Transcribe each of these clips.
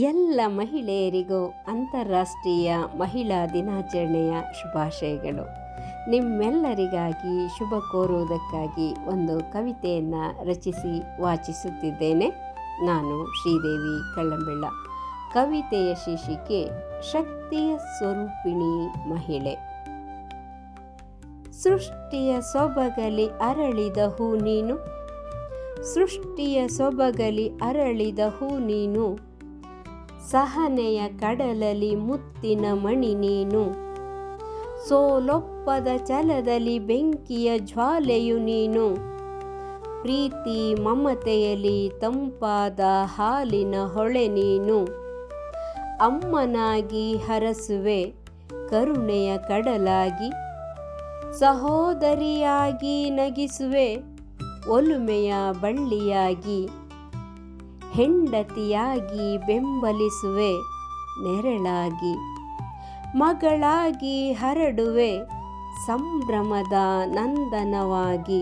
ಎಲ್ಲ ಮಹಿಳೆಯರಿಗೂ ಅಂತಾರಾಷ್ಟ್ರೀಯ ಮಹಿಳಾ ದಿನಾಚರಣೆಯ ಶುಭಾಶಯಗಳು. ನಿಮ್ಮೆಲ್ಲರಿಗಾಗಿ ಶುಭ ಕೋರುವುದಕ್ಕಾಗಿ ಒಂದು ಕವಿತೆಯನ್ನು ರಚಿಸಿ ವಾಚಿಸುತ್ತಿದ್ದೇನೆ. ನಾನು ಶ್ರೀದೇವಿ ಕಳ್ಳಂಬೆಳ್ಳ. ಕವಿತೆಯ ಶೀರ್ಷಿಕೆ ಶಕ್ತಿಯ ಸ್ವರೂಪಿಣಿ ಮಹಿಳೆ. ಸೃಷ್ಟಿಯ ಸೊಬಗಲಿ ಅರಳಿದ ಹೂ ನೀನು, ಸೃಷ್ಟಿಯ ಸೊಬಗಲಿ ಅರಳಿದ ಹೂ ನೀನು, ಸಹನೆಯ ಕಡಲಲಿ ಮುತ್ತಿನ ಮಣಿ ನೀನು, ಸೋಲೊಪ್ಪದ ಛಲದಲ್ಲಿ ಬೆಂಕಿಯ ಜ್ವಾಲೆಯು ನೀನು, ಪ್ರೀತಿ ಮಮತೆಯಲ್ಲಿ ತಂಪಾದ ಹಾಲಿನ ಹೊಳೆ ನೀನು, ಅಮ್ಮನಾಗಿ ಹರಸುವೆ ಕರುಣೆಯ ಕಡಲಾಗಿ, ಸಹೋದರಿಯಾಗಿ ನಗಿಸುವೆ ಒಲುಮೆಯ ಬಳ್ಳಿಯಾಗಿ, ಹೆಂಡತಿಯಾಗಿ ಬೆಂಬಲಿಸುವೆ ನೆರಳಾಗಿ, ಮಗಳಾಗಿ ಹರಡುವೆ ಸಂಭ್ರಮದ ನಂದನವಾಗಿ,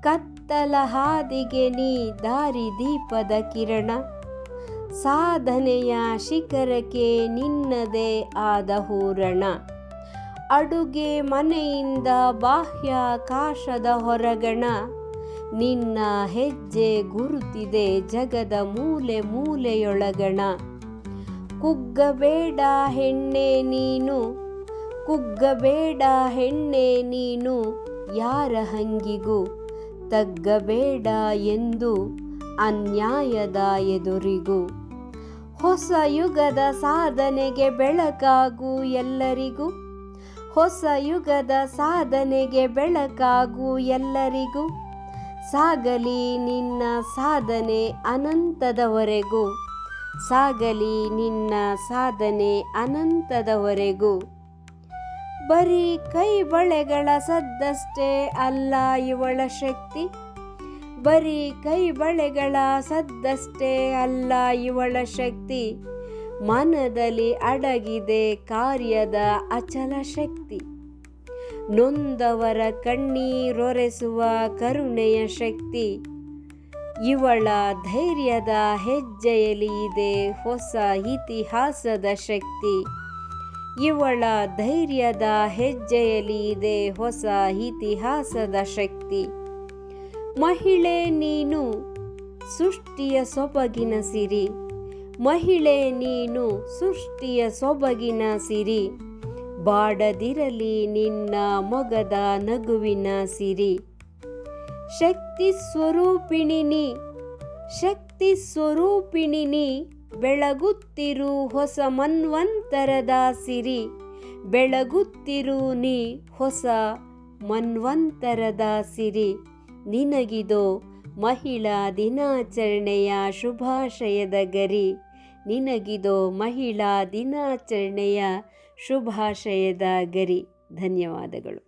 ಕತ್ತಲ ಹಾದಿಗೆ ನೀ ದಾರಿ ದೀಪದ ಕಿರಣ, ಸಾಧನೆಯ ಶಿಖರಕ್ಕೆ ನಿನ್ನದೇ ಆದ ಹೂರಣ, ಅಡುಗೆ ಮನೆಯಿಂದ ಬಾಹ್ಯಾಕಾಶದ ಹೊರಗಣ, ನಿನ್ನ ಹೆಜ್ಜೆ ಗುರುತಿದೆ ಜಗದ ಮೂಲೆ ಮೂಲೆಯೊಳಗಣ, ಕುಗ್ಗಬೇಡ ಹೆಣ್ಣೆ ನೀನು, ಕುಗ್ಗಬೇಡ ಹೆಣ್ಣೆ ನೀನು, ಯಾರ ಹಂಗಿಗೂ ತಗ್ಗಬೇಡ ಎಂದು ಅನ್ಯಾಯದ ಎದುರಿಗೂ, ಹೊಸ ಯುಗದ ಸಾಧನೆಗೆ ಬೆಳಕಾಗು ಎಲ್ಲರಿಗೂ, ಹೊಸ ಯುಗದ ಸಾಧನೆಗೆ ಬೆಳಕಾಗು ಎಲ್ಲರಿಗೂ, ಸಾಗಲಿ ನಿನ್ನ ಸಾಧನೆ ಅನಂತದವರೆಗೂ, ಸಾಗಲಿ ನಿನ್ನ ಸಾಧನೆ ಅನಂತದವರೆಗೂ. ಬರೀ ಕೈ ಬಳೆಗಳ ಸದ್ದಷ್ಟೇ ಅಲ್ಲ ಇವಳ ಶಕ್ತಿ, ಬರೀ ಕೈ ಬಳೆಗಳ ಸದ್ದಷ್ಟೇ ಅಲ್ಲ ಇವಳ ಶಕ್ತಿ, ಮನದಲ್ಲಿ ಅಡಗಿದೆ ಕಾರ್ಯದ ಅಚಲ ಶಕ್ತಿ, ನೊಂದವರ ಕಣ್ಣೀರೊರೆಸುವ ಕರುಣೆಯ ಶಕ್ತಿ, ಇವಳ ಧೈರ್ಯದ ಹೆಜ್ಜೆಯಲ್ಲಿ ಇದೆ ಹೊಸ ಇತಿಹಾಸದ ಶಕ್ತಿ, ಇವಳ ಧೈರ್ಯದ ಹೆಜ್ಜೆಯಲ್ಲಿ ಇದೆ ಹೊಸ ಇತಿಹಾಸದ ಶಕ್ತಿ. ಮಹಿಳೆ ನೀನು ಸೃಷ್ಟಿಯ ಸೊಬಗಿನ ಸಿರಿ, ಮಹಿಳೆ ನೀನು ಸೃಷ್ಟಿಯ ಸೊಬಗಿನ ಸಿರಿ, ಬಾಡದಿರಲಿ ನಿನ್ನ ಮೊಗದ ನಗುವಿನ ಸಿರಿ. ಶಕ್ತಿ ಸ್ವರೂಪಿಣಿ ನೀ, ಶಕ್ತಿ ಸ್ವರೂಪಿಣಿ ನೀ, ಬೆಳಗುತ್ತಿರು ಹೊಸ ಮನ್ವಂತರದ ಸಿರಿ, ಬೆಳಗುತ್ತಿರು ನೀ ಹೊಸ ಮನ್ವಂತರದ ಸಿರಿ. ನಿನಗಿದೋ ಮಹಿಳಾ ದಿನಾಚರಣೆಯ ಶುಭಾಶಯದ ಗರಿ, ನಿನಗಿದೋ ಮಹಿಳಾ ದಿನಾಚರಣೆಯ ಶುಭಾಶಯದ ಗರಿ. ಧನ್ಯವಾದಗಳು.